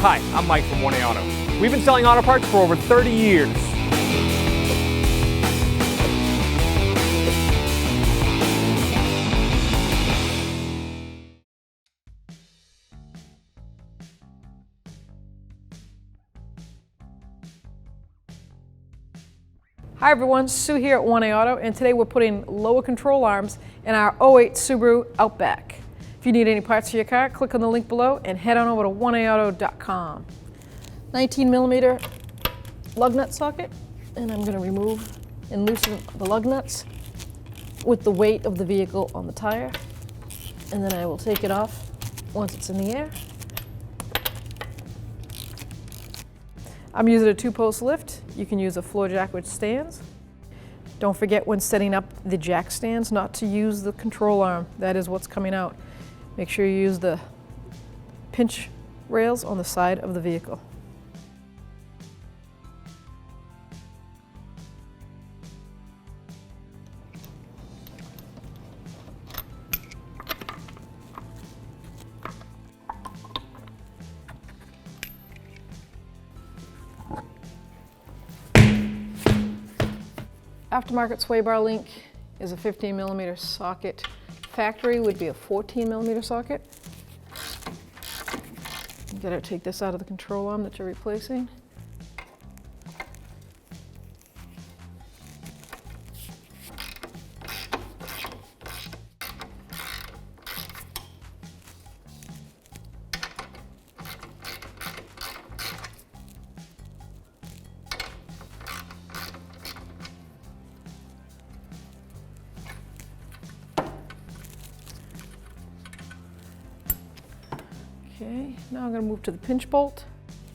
Hi, I'm Mike from 1A Auto. We've been selling auto parts for over 30 years. Hi everyone, Sue here at 1A Auto, and today we're putting lower control arms in our '08 Subaru Outback. If you need any parts for your car, click on the link below and head on over to 1AAuto.com. 19mm lug nut socket, and I'm going to remove and loosen the lug nuts with the weight of the vehicle on the tire, and then I will take it off once it's in the air. I'm using a 2-post lift. You can use a floor jack with stands. Don't forget when setting up the jack stands not to use the control arm. That is what's coming out. Make sure you use the pinch rails on the side of the vehicle. Aftermarket sway bar link is a 15mm socket. Factory would be a 14mm socket. You gotta take this out of the control arm that you're replacing. Okay, now I'm going to move to the pinch bolt.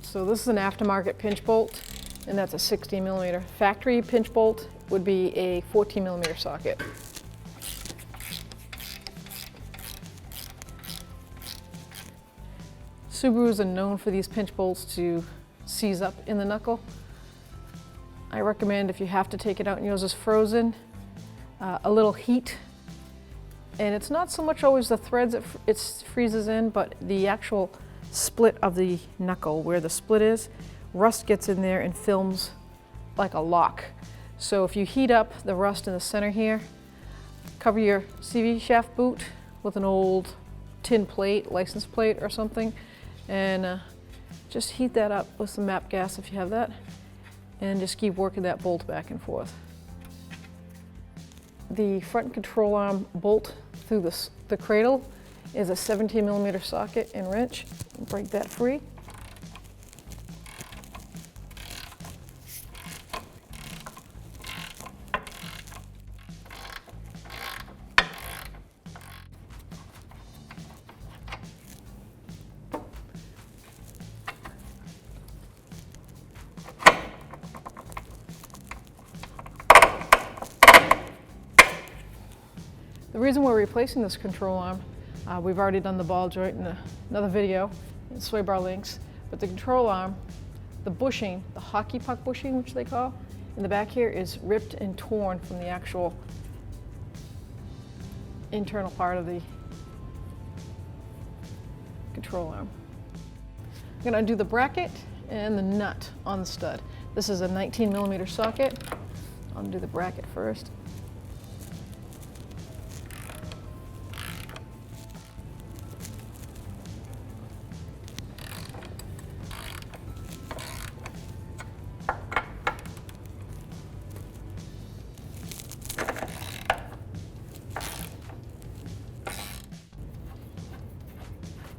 So this is an aftermarket pinch bolt, and that's a 16mm. Factory pinch bolt would be a 14mm socket. Subarus are known for these pinch bolts to seize up in the knuckle. I recommend, if you have to take it out and yours is frozen, a little heat. And it's not so much always the threads it freezes in, but the actual split of the knuckle, where the split is, rust gets in there and films like a lock. So if you heat up the rust in the center here, cover your CV shaft boot with an old tin plate, license plate or something, and just heat that up with some MAP gas if you have that, and just keep working that bolt back and forth. The front control arm bolt through the cradle is a 17mm socket and wrench. Break that free. The reason we're replacing this control arm, we've already done the ball joint in another video, and sway bar links, but the control arm, the bushing, the hockey puck bushing, which they call, in the back here is ripped and torn from the actual internal part of the control arm. I'm going to undo the bracket and the nut on the stud. This is a 19mm socket. I'll undo the bracket first.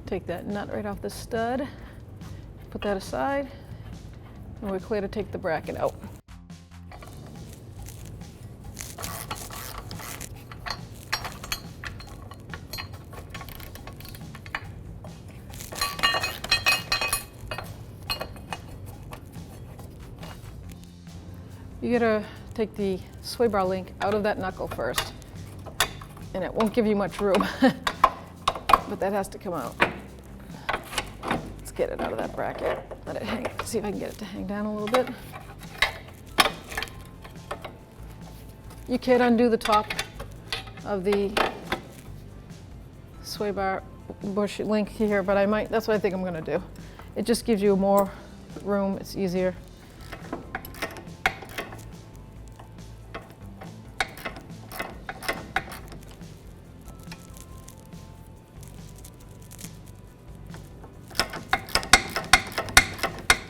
Take that nut right off the stud, put that aside, and we're clear to take the bracket out. You gotta take the sway bar link out of that knuckle first, and it won't give you much room, but that has to come out. Let's get it out of that bracket. Let it hang. See if I can get it to hang down a little bit. You can undo the top of the sway bar bush link here, but that's what I think I'm gonna do. It just gives you more room, it's easier. I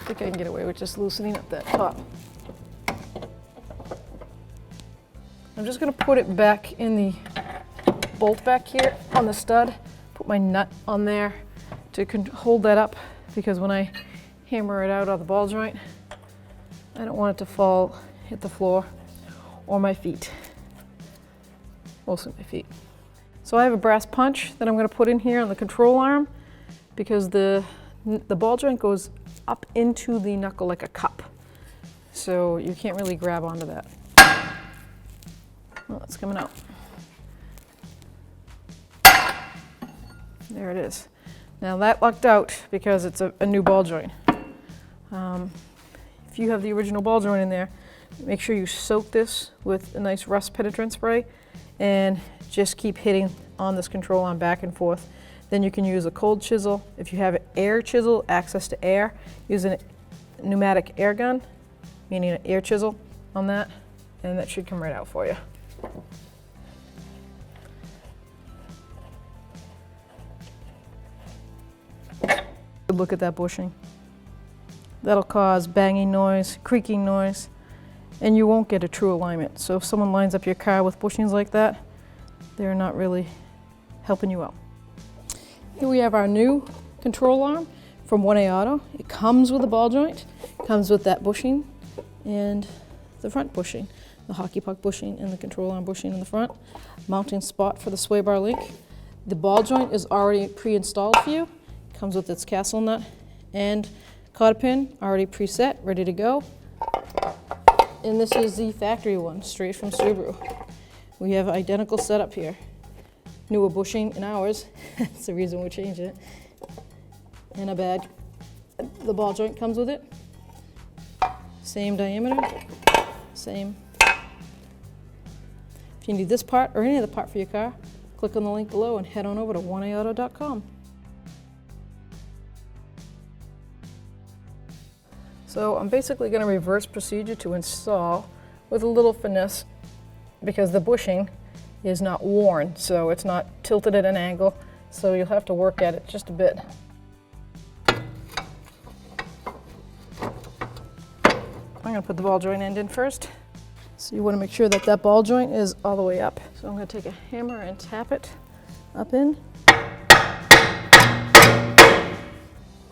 think I can get away with just loosening up that top. I'm just going to put it back in the bolt back here on the stud, put my nut on there to hold that up, because when I hammer it out of the ball joint, I don't want it to fall, hit the floor or my feet, mostly my feet. So I have a brass punch that I'm going to put in here on the control arm, because the ball joint goes up into the knuckle like a cup, so you can't really grab onto that. Well, it's coming out. There it is. Now that lucked out because it's a new ball joint. If you have the original ball joint in there, make sure you soak this with a nice rust penetrant spray and just keep hitting on this control arm back and forth. Then you can use a cold chisel. If you have an air chisel, access to air, use a pneumatic air gun, meaning an air chisel on that, and that should come right out for you. Look at that bushing. That'll cause banging noise, creaking noise, and you won't get a true alignment. So if someone lines up your car with bushings like that, they're not really helping you out. Here we have our new control arm from 1A Auto. It comes with a ball joint, comes with that bushing and the front bushing, the hockey puck bushing and the control arm bushing in the front, mounting spot for the sway bar link. The ball joint is already pre-installed for you. Comes with its castle nut and cotter pin already preset, ready to go. And this is the factory one, straight from Subaru. We have identical setup here. Newer bushing in ours, that's the reason we're changing it. And a bag. The ball joint comes with it. Same diameter, same. If you need this part or any other part for your car, click on the link below and head on over to 1aauto.com. So I'm basically going to reverse procedure to install with a little finesse, because the bushing is not worn, so it's not tilted at an angle, so you'll have to work at it just a bit. I'm going to put the ball joint end in first. So you want to make sure that that ball joint is all the way up. So I'm going to take a hammer and tap it up in.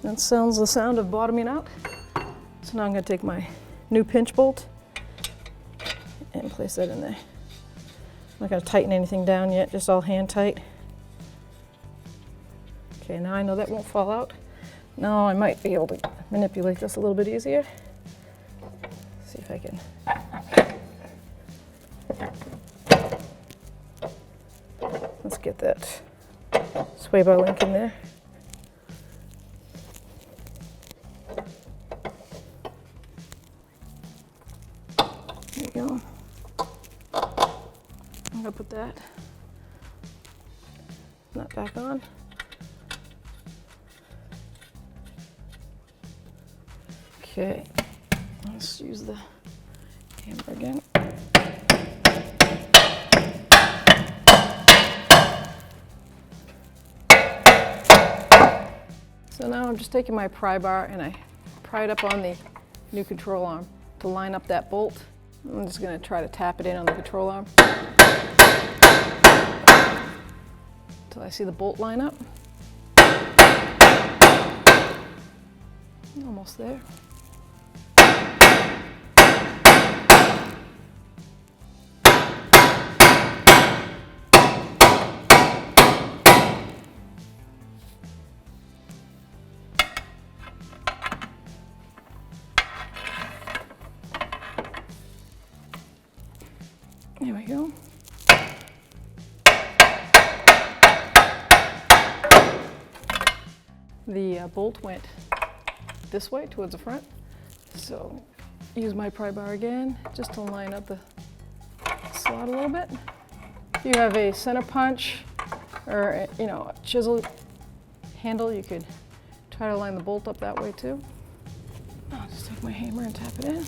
That sounds the sound of bottoming out. So now I'm going to take my new pinch bolt and place that in there. I'm not going to tighten anything down yet, just all hand tight. Okay, now I know that won't fall out. Now I might be able to manipulate this a little bit easier. See if I can. Let's get that sway bar link in there. There you go. I'm gonna put that nut back on. Okay, let's use the hammer again. So now I'm just taking my pry bar and I pry it up on the new control arm to line up that bolt. I'm just going to try to tap it in on the control arm until I see the bolt line up. Almost there. There we go. The bolt went this way towards the front, so use my pry bar again just to line up the slot a little bit. If you have a center punch or a chisel handle, you could Try to line the bolt up that way too. I'll just take my hammer and tap it in.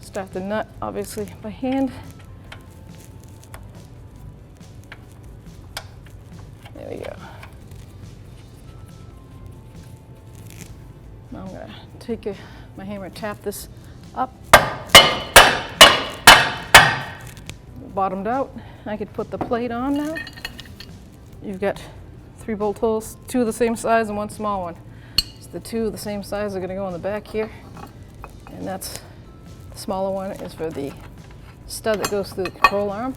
Start the nut, obviously, by hand. There we go. Now I'm going to take my hammer and tap this up. Bottomed out. I could put the plate on now. You've got 3 bolt holes, 2 of the same size and 1 small one. So the 2 of the same size are going to go in the back here, and that's the smaller one is for the stud that goes through the control arm.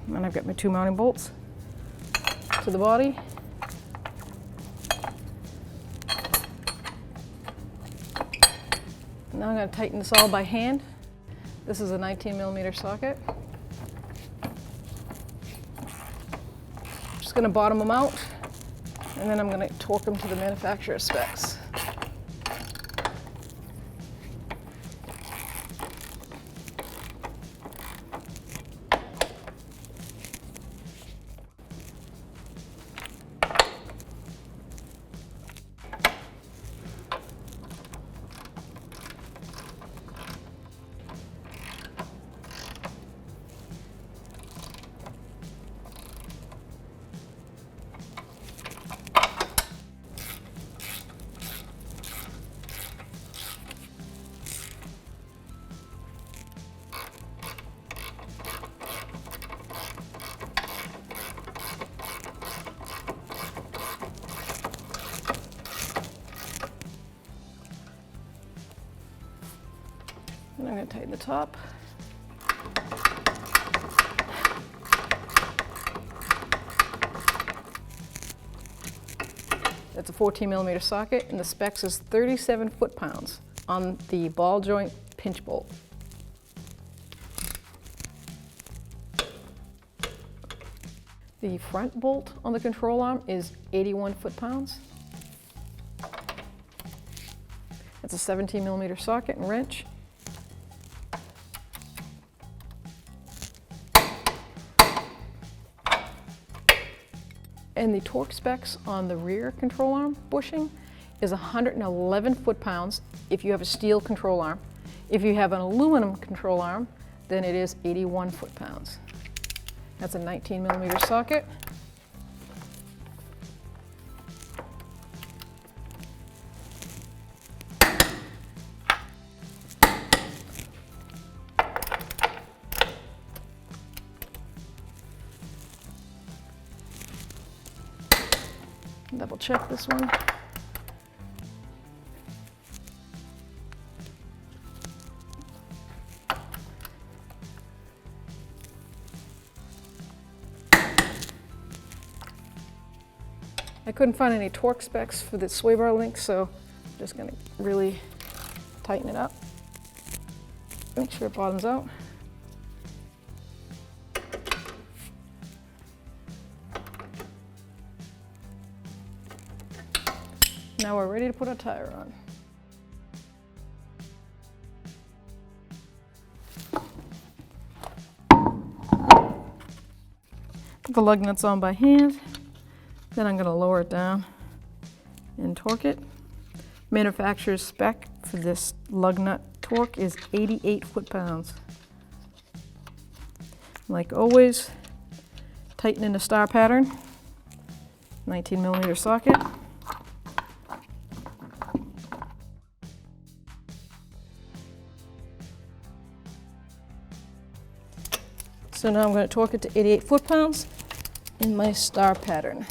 And I've got my 2 mounting bolts to the body. Now I'm going to tighten this all by hand. This is a 19mm socket. I'm just going to bottom them out, and then I'm going to torque them to the manufacturer's specs. And I'm going to tighten the top. That's a 14mm socket, and the specs is 37 foot-pounds on the ball joint pinch bolt. The front bolt on the control arm is 81 foot-pounds. That's a 17mm socket and wrench. And the torque specs on the rear control arm bushing is 111 foot-pounds if you have a steel control arm. If you have an aluminum control arm, then it is 81 foot-pounds. That's a 19mm socket. Double check this one. I couldn't find any torque specs for the sway bar link, so I'm just going to really tighten it up. Make sure it bottoms out. Now we're ready to put our tire on. Put the lug nuts on by hand. Then I'm going to lower it down and torque it. Manufacturer's spec for this lug nut torque is 88 foot-pounds. Like always, tighten in the star pattern. 19mm socket. So now I'm going to torque it to 88 foot-pounds in my star pattern.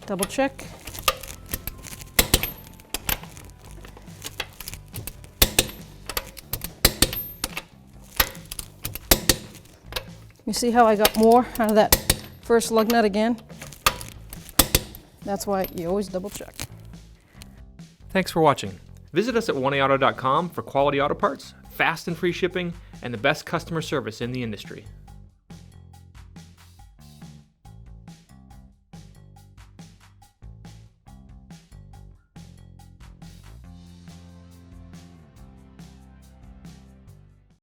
Double check. You see how I got more out of that first lug nut again? That's why you always double check. Thanks for watching. Visit us at 1AAuto.com for quality auto parts, fast and free shipping, and the best customer service in the industry.